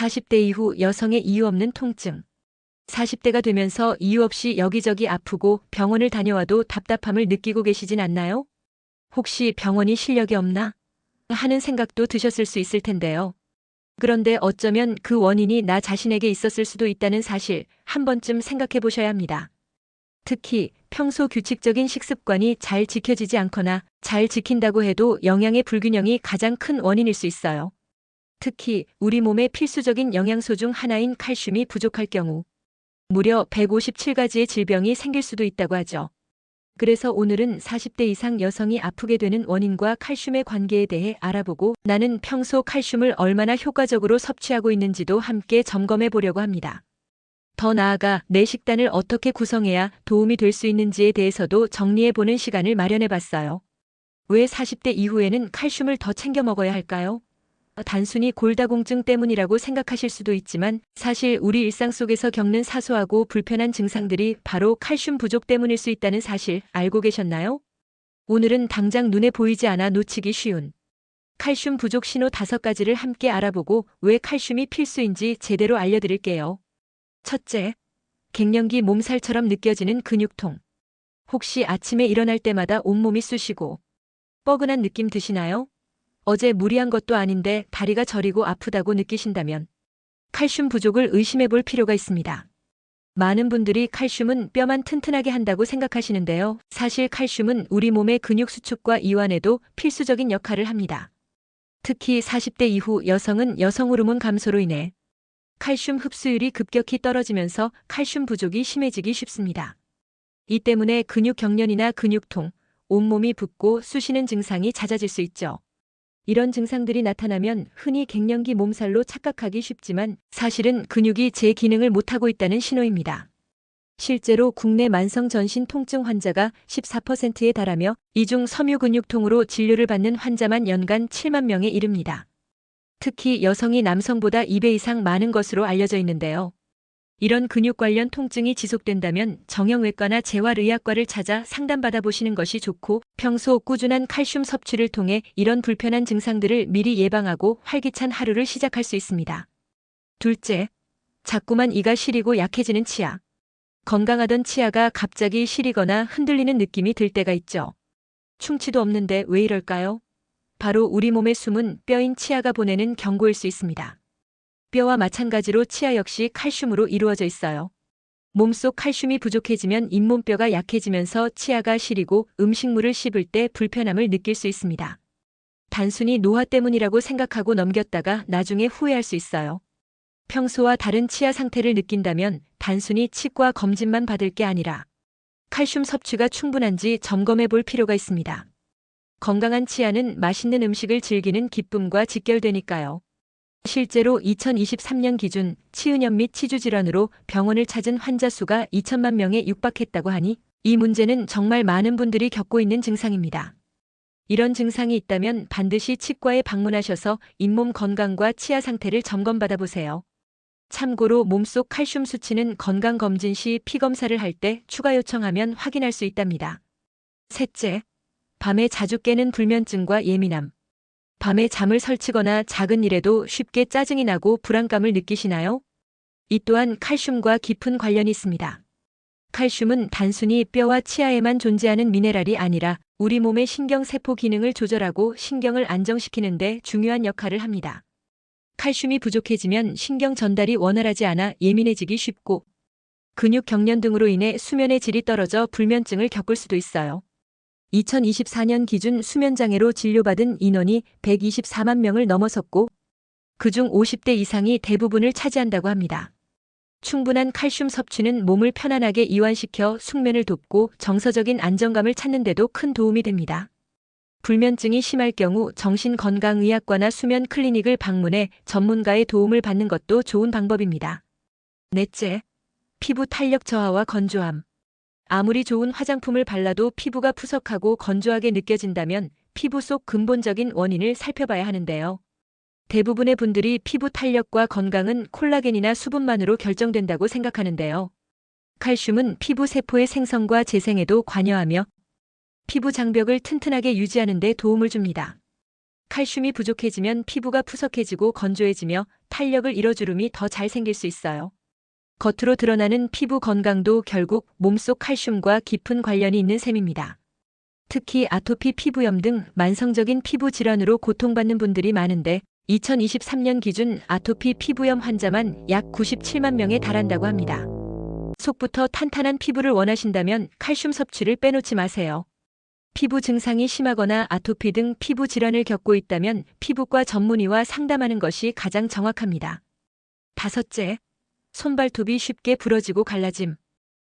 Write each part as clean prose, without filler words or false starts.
40대 이후 여성의 이유 없는 통증. 40대가 되면서 이유 없이 여기저기 아프고 병원을 다녀와도 답답함을 느끼고 계시진 않나요? 혹시 병원이 실력이 없나? 하는 생각도 드셨을 수 있을 텐데요. 그런데 어쩌면 그 원인이 나 자신에게 있었을 수도 있다는 사실 한 번쯤 생각해 보셔야 합니다. 특히 평소 규칙적인 식습관이 잘 지켜지지 않거나 잘 지킨다고 해도 영양의 불균형이 가장 큰 원인일 수 있어요. 특히 우리 몸의 필수적인 영양소 중 하나인 칼슘이 부족할 경우 무려 157가지의 질병이 생길 수도 있다고 하죠. 그래서 오늘은 40대 이상 여성이 아프게 되는 원인과 칼슘의 관계에 대해 알아보고 나는 평소 칼슘을 얼마나 효과적으로 섭취하고 있는지도 함께 점검해 보려고 합니다. 더 나아가 내 식단을 어떻게 구성해야 도움이 될 수 있는지에 대해서도 정리해 보는 시간을 마련해 봤어요. 왜 40대 이후에는 칼슘을 더 챙겨 먹어야 할까요? 단순히 골다공증 때문이라고 생각하실 수도 있지만 사실 우리 일상 속에서 겪는 사소하고 불편한 증상들이 바로 칼슘 부족 때문일 수 있다는 사실 알고 계셨나요? 오늘은 당장 눈에 보이지 않아 놓치기 쉬운 칼슘 부족 신호 5가지를 함께 알아보고 왜 칼슘이 필수인지 제대로 알려드릴게요. 첫째, 갱년기 몸살처럼 느껴지는 근육통. 혹시 아침에 일어날 때마다 온몸이 쑤시고 뻐근한 느낌 드시나요? 어제 무리한 것도 아닌데 다리가 저리고 아프다고 느끼신다면 칼슘 부족을 의심해 볼 필요가 있습니다. 많은 분들이 칼슘은 뼈만 튼튼하게 한다고 생각하시는데요. 사실 칼슘은 우리 몸의 근육 수축과 이완에도 필수적인 역할을 합니다. 특히 40대 이후 여성은 여성 호르몬 감소로 인해 칼슘 흡수율이 급격히 떨어지면서 칼슘 부족이 심해지기 쉽습니다. 이 때문에 근육 경련이나 근육통, 온몸이 붓고 쑤시는 증상이 잦아질 수 있죠. 이런 증상들이 나타나면 흔히 갱년기 몸살로 착각하기 쉽지만 사실은 근육이 제 기능을 못하고 있다는 신호입니다. 실제로 국내 만성 전신 통증 환자가 14%에 달하며 이 중 섬유근육통으로 진료를 받는 환자만 연간 7만 명에 이릅니다. 특히 여성이 남성보다 2배 이상 많은 것으로 알려져 있는데요. 이런 근육 관련 통증이 지속된다면 정형외과나 재활의학과를 찾아 상담받아 보시는 것이 좋고 평소 꾸준한 칼슘 섭취를 통해 이런 불편한 증상들을 미리 예방하고 활기찬 하루를 시작할 수 있습니다. 둘째, 자꾸만 이가 시리고 약해지는 치아. 건강하던 치아가 갑자기 시리거나 흔들리는 느낌이 들 때가 있죠. 충치도 없는데 왜 이럴까요? 바로 우리 몸의 숨은 뼈인 치아가 보내는 경고일 수 있습니다. 뼈와 마찬가지로 치아 역시 칼슘으로 이루어져 있어요. 몸속 칼슘이 부족해지면 잇몸뼈가 약해지면서 치아가 시리고 음식물을 씹을 때 불편함을 느낄 수 있습니다. 단순히 노화 때문이라고 생각하고 넘겼다가 나중에 후회할 수 있어요. 평소와 다른 치아 상태를 느낀다면 단순히 치과 검진만 받을 게 아니라 칼슘 섭취가 충분한지 점검해 볼 필요가 있습니다. 건강한 치아는 맛있는 음식을 즐기는 기쁨과 직결되니까요. 실제로 2023년 기준 치은염 및 치주 질환으로 병원을 찾은 환자 수가 2천만 명에 육박했다고 하니 이 문제는 정말 많은 분들이 겪고 있는 증상입니다. 이런 증상이 있다면 반드시 치과에 방문하셔서 잇몸 건강과 치아 상태를 점검받아 보세요. 참고로 몸속 칼슘 수치는 건강검진 시 피검사를 할 때 추가 요청하면 확인할 수 있답니다. 셋째, 밤에 자주 깨는 불면증과 예민함. 밤에 잠을 설치거나 작은 일에도 쉽게 짜증이 나고 불안감을 느끼시나요? 이 또한 칼슘과 깊은 관련이 있습니다. 칼슘은 단순히 뼈와 치아에만 존재하는 미네랄이 아니라 우리 몸의 신경세포 기능을 조절하고 신경을 안정시키는 데 중요한 역할을 합니다. 칼슘이 부족해지면 신경 전달이 원활하지 않아 예민해지기 쉽고 근육 경련 등으로 인해 수면의 질이 떨어져 불면증을 겪을 수도 있어요. 2024년 기준 수면장애로 진료받은 인원이 124만 명을 넘어섰고 그중 50대 이상이 대부분을 차지한다고 합니다. 충분한 칼슘 섭취는 몸을 편안하게 이완시켜 숙면을 돕고 정서적인 안정감을 찾는 데도 큰 도움이 됩니다. 불면증이 심할 경우 정신건강의학과나 수면 클리닉을 방문해 전문가의 도움을 받는 것도 좋은 방법입니다. 넷째, 피부 탄력 저하와 건조함. 아무리 좋은 화장품을 발라도 피부가 푸석하고 건조하게 느껴진다면 피부 속 근본적인 원인을 살펴봐야 하는데요. 대부분의 분들이 피부 탄력과 건강은 콜라겐이나 수분만으로 결정된다고 생각하는데요. 칼슘은 피부 세포의 생성과 재생에도 관여하며 피부 장벽을 튼튼하게 유지하는 데 도움을 줍니다. 칼슘이 부족해지면 피부가 푸석해지고 건조해지며 탄력을 잃어 주름이 더 잘 생길 수 있어요. 겉으로 드러나는 피부 건강도 결국 몸속 칼슘과 깊은 관련이 있는 셈입니다. 특히 아토피 피부염 등 만성적인 피부 질환으로 고통받는 분들이 많은데 2023년 기준 아토피 피부염 환자만 약 97만 명에 달한다고 합니다. 속부터 탄탄한 피부를 원하신다면 칼슘 섭취를 빼놓지 마세요. 피부 증상이 심하거나 아토피 등 피부 질환을 겪고 있다면 피부과 전문의와 상담하는 것이 가장 정확합니다. 다섯째, 손발톱이 쉽게 부러지고 갈라짐.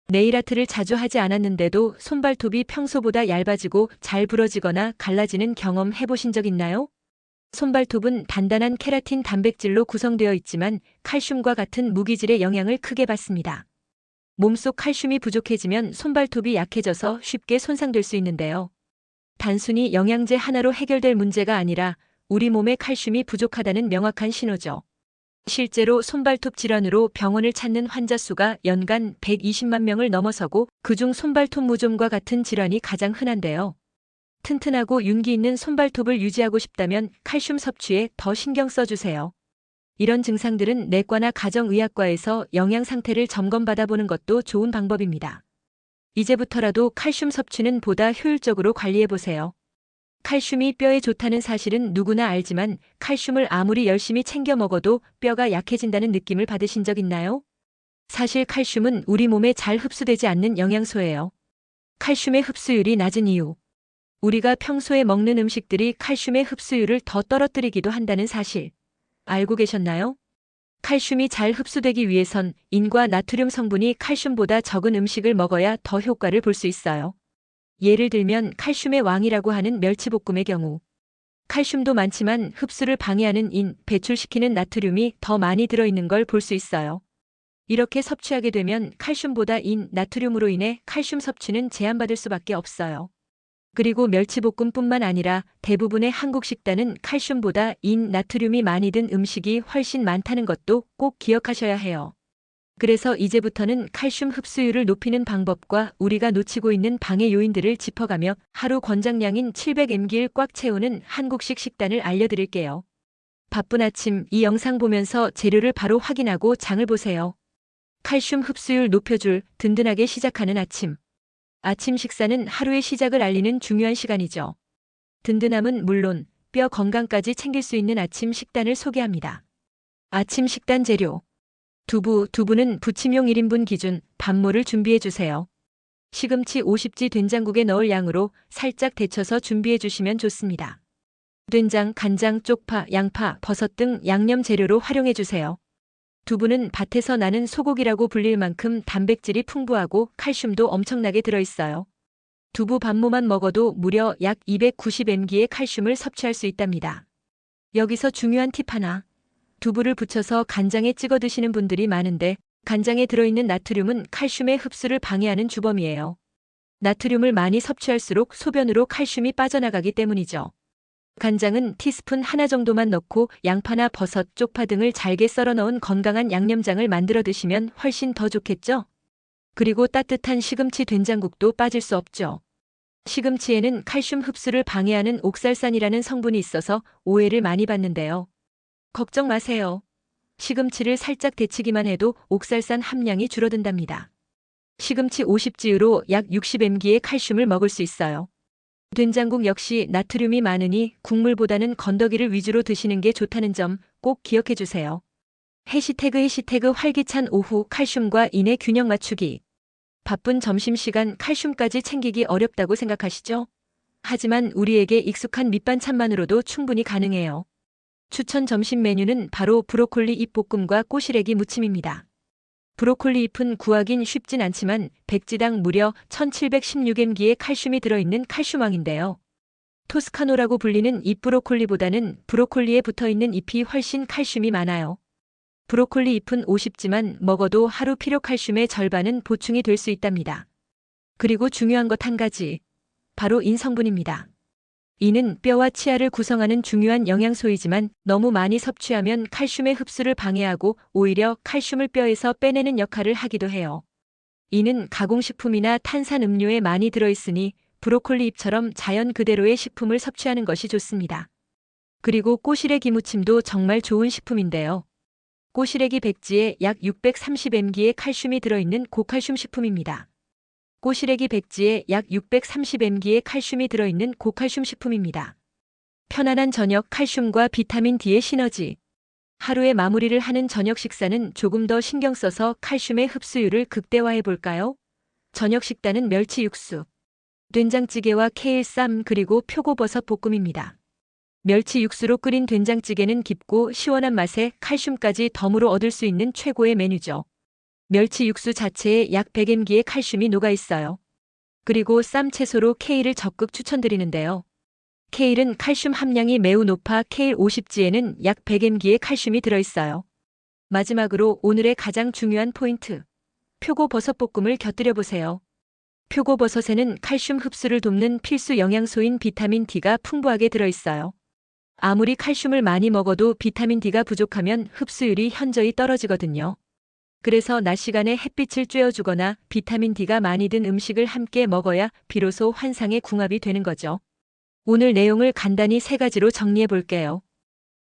네일아트를 자주 하지 않았는데도 손발톱이 평소보다 얇아지고 잘 부러지거나 갈라지는 경험 해보신 적 있나요? 손발톱은 단단한 케라틴 단백질로 구성되어 있지만 칼슘과 같은 무기질의 영향을 크게 받습니다. 몸속 칼슘이 부족해지면 손발톱이 약해져서 쉽게 손상될 수 있는데요. 단순히 영양제 하나로 해결될 문제가 아니라 우리 몸에 칼슘이 부족하다는 명확한 신호죠. 실제로 손발톱 질환으로 병원을 찾는 환자 수가 연간 120만 명을 넘어서고 그중 손발톱 무좀과 같은 질환이 가장 흔한데요. 튼튼하고 윤기 있는 손발톱을 유지하고 싶다면 칼슘 섭취에 더 신경 써주세요. 이런 증상들은 내과나 가정의학과에서 영양 상태를 점검받아 보는 것도 좋은 방법입니다. 이제부터라도 칼슘 섭취는 보다 효율적으로 관리해 보세요. 칼슘이 뼈에 좋다는 사실은 누구나 알지만 칼슘을 아무리 열심히 챙겨 먹어도 뼈가 약해진다는 느낌을 받으신 적 있나요? 사실 칼슘은 우리 몸에 잘 흡수되지 않는 영양소예요. 칼슘의 흡수율이 낮은 이유. 우리가 평소에 먹는 음식들이 칼슘의 흡수율을 더 떨어뜨리기도 한다는 사실. 알고 계셨나요? 칼슘이 잘 흡수되기 위해선 인과 나트륨 성분이 칼슘보다 적은 음식을 먹어야 더 효과를 볼 수 있어요. 예를 들면 칼슘의 왕이라고 하는 멸치볶음의 경우. 칼슘도 많지만 흡수를 방해하는 인, 배출시키는 나트륨이 더 많이 들어있는 걸 볼 수 있어요. 이렇게 섭취하게 되면 칼슘보다 인, 나트륨으로 인해 칼슘 섭취는 제한받을 수밖에 없어요. 그리고 멸치볶음뿐만 아니라 대부분의 한국 식단은 칼슘보다 인, 나트륨이 많이 든 음식이 훨씬 많다는 것도 꼭 기억하셔야 해요. 그래서 이제부터는 칼슘 흡수율을 높이는 방법과 우리가 놓치고 있는 방해 요인들을 짚어가며 하루 권장량인 700mg를 꽉 채우는 한국식 식단을 알려드릴게요. 바쁜 아침 이 영상 보면서 재료를 바로 확인하고 장을 보세요. 칼슘 흡수율 높여줄 든든하게 시작하는 아침. 아침 식사는 하루의 시작을 알리는 중요한 시간이죠. 든든함은 물론 뼈 건강까지 챙길 수 있는 아침 식단을 소개합니다. 아침 식단 재료. 두부는 부침용 1인분 기준 밥물을 준비해 주세요. 시금치 50지 된장국에 넣을 양으로 살짝 데쳐서 준비해 주시면 좋습니다. 된장, 간장, 쪽파, 양파, 버섯 등 양념 재료로 활용해 주세요. 두부는 밭에서 나는 소고기라고 불릴 만큼 단백질이 풍부하고 칼슘도 엄청나게 들어있어요. 두부 반모만 먹어도 무려 약 290mg의 칼슘을 섭취할 수 있답니다. 여기서 중요한 팁 하나. 두부를 부쳐서 간장에 찍어 드시는 분들이 많은데 간장에 들어있는 나트륨은 칼슘의 흡수를 방해하는 주범이에요. 나트륨을 많이 섭취할수록 소변으로 칼슘이 빠져나가기 때문이죠. 간장은 티스푼 하나 정도만 넣고 양파나 버섯, 쪽파 등을 잘게 썰어 넣은 건강한 양념장을 만들어 드시면 훨씬 더 좋겠죠? 그리고 따뜻한 시금치 된장국도 빠질 수 없죠. 시금치에는 칼슘 흡수를 방해하는 옥살산이라는 성분이 있어서 오해를 많이 받는데요. 걱정 마세요. 시금치를 살짝 데치기만 해도 옥살산 함량이 줄어든답니다. 시금치 50지으로 약 60mg의 칼슘을 먹을 수 있어요. 된장국 역시 나트륨이 많으니 국물보다는 건더기를 위주로 드시는 게 좋다는 점 꼭 기억해 주세요. 해시태그 활기찬 오후 칼슘과 인의 균형 맞추기. 바쁜 점심시간 칼슘까지 챙기기 어렵다고 생각하시죠? 하지만 우리에게 익숙한 밑반찬만으로도 충분히 가능해요. 추천 점심 메뉴는 바로 브로콜리 잎 볶음과 꼬시래기 무침입니다. 브로콜리 잎은 구하긴 쉽진 않지만 백지당 무려 1716mg의 칼슘이 들어있는 칼슘왕인데요. 토스카노라고 불리는 잎 브로콜리보다는 브로콜리에 붙어있는 잎이 훨씬 칼슘이 많아요. 브로콜리 잎은 50지만 먹어도 하루 필요 칼슘의 절반은 보충이 될 수 있답니다. 그리고 중요한 것 한 가지. 바로 인 성분입니다. 이는 뼈와 치아를 구성하는 중요한 영양소이지만 너무 많이 섭취하면 칼슘의 흡수를 방해하고 오히려 칼슘을 뼈에서 빼내는 역할을 하기도 해요. 이는 가공식품이나 탄산음료에 많이 들어있으니 브로콜리 잎처럼 자연 그대로의 식품을 섭취하는 것이 좋습니다. 그리고 꼬시래기 무침도 정말 좋은 식품인데요. 꼬시래기 백지에 약 630mg의 칼슘이 들어있는 고칼슘 식품입니다. 꼬시래기 백지에 약 630mg의 칼슘이 들어있는 고칼슘 식품입니다. 편안한 저녁 칼슘과 비타민 D의 시너지. 하루의 마무리를 하는 저녁 식사는 조금 더 신경 써서 칼슘의 흡수율을 극대화해 볼까요? 저녁 식단은 멸치 육수, 된장찌개와 케일쌈 그리고 표고버섯 볶음입니다. 멸치 육수로 끓인 된장찌개는 깊고 시원한 맛에 칼슘까지 덤으로 얻을 수 있는 최고의 메뉴죠. 멸치 육수 자체에 약 100mg의 칼슘이 녹아 있어요. 그리고 쌈 채소로 케일을 적극 추천드리는데요. 케일은 칼슘 함량이 매우 높아 케일 50지에는 약 100mg의 칼슘이 들어있어요. 마지막으로 오늘의 가장 중요한 포인트. 표고버섯 볶음을 곁들여 보세요. 표고버섯에는 칼슘 흡수를 돕는 필수 영양소인 비타민 D가 풍부하게 들어있어요. 아무리 칼슘을 많이 먹어도 비타민 D가 부족하면 흡수율이 현저히 떨어지거든요. 그래서 낮 시간에 햇빛을 쬐어주거나 비타민 D가 많이 든 음식을 함께 먹어야 비로소 환상의 궁합이 되는 거죠. 오늘 내용을 간단히 3가지로 정리해 볼게요.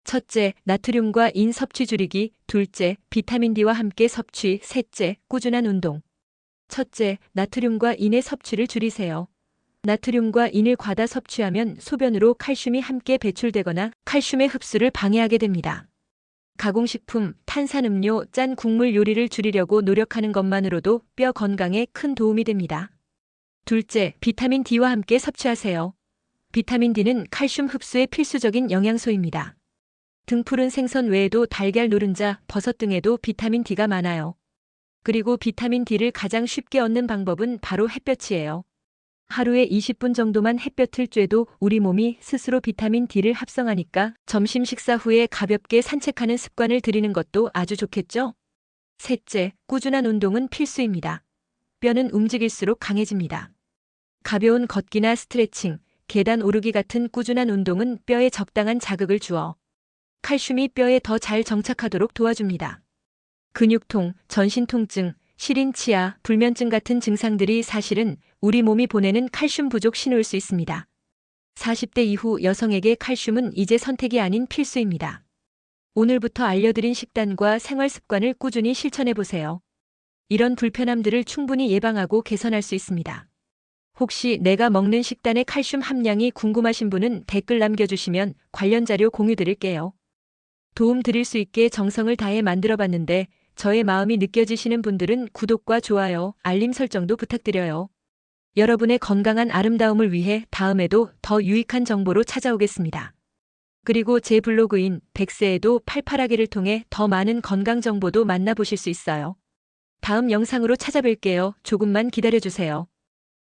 첫째, 나트륨과 인 섭취 줄이기. 둘째, 비타민 D와 함께 섭취. 셋째, 꾸준한 운동. 첫째, 나트륨과 인의 섭취를 줄이세요. 나트륨과 인을 과다 섭취하면 소변으로 칼슘이 함께 배출되거나 칼슘의 흡수를 방해하게 됩니다. 가공식품, 탄산음료, 짠 국물 요리를 줄이려고 노력하는 것만으로도 뼈 건강에 큰 도움이 됩니다. 둘째, 비타민 D와 함께 섭취하세요. 비타민 D는 칼슘 흡수에 필수적인 영양소입니다. 등푸른 생선 외에도 달걀, 노른자, 버섯 등에도 비타민 D가 많아요. 그리고 비타민 D를 가장 쉽게 얻는 방법은 바로 햇볕이에요. 하루에 20분 정도만 햇볕을 쬐도 우리 몸이 스스로 비타민 D를 합성하니까 점심 식사 후에 가볍게 산책하는 습관을 들이는 것도 아주 좋겠죠? 셋째, 꾸준한 운동은 필수입니다. 뼈는 움직일수록 강해집니다. 가벼운 걷기나 스트레칭, 계단 오르기 같은 꾸준한 운동은 뼈에 적당한 자극을 주어 칼슘이 뼈에 더 잘 정착하도록 도와줍니다. 근육통, 전신 통증, 시린 치아, 불면증 같은 증상들이 사실은 우리 몸이 보내는 칼슘 부족 신호일 수 있습니다. 40대 이후 여성에게 칼슘은 이제 선택이 아닌 필수입니다. 오늘부터 알려드린 식단과 생활 습관을 꾸준히 실천해 보세요. 이런 불편함들을 충분히 예방하고 개선할 수 있습니다. 혹시 내가 먹는 식단의 칼슘 함량이 궁금하신 분은 댓글 남겨주시면 관련 자료 공유 드릴게요. 도움 드릴 수 있게 정성을 다해 만들어 봤는데 저의 마음이 느껴지시는 분들은 구독과 좋아요, 알림 설정도 부탁드려요. 여러분의 건강한 아름다움을 위해 다음에도 더 유익한 정보로 찾아오겠습니다. 그리고 제 블로그인 백세에도 팔팔하게를 통해 더 많은 건강 정보도 만나보실 수 있어요. 다음 영상으로 찾아뵐게요. 조금만 기다려주세요.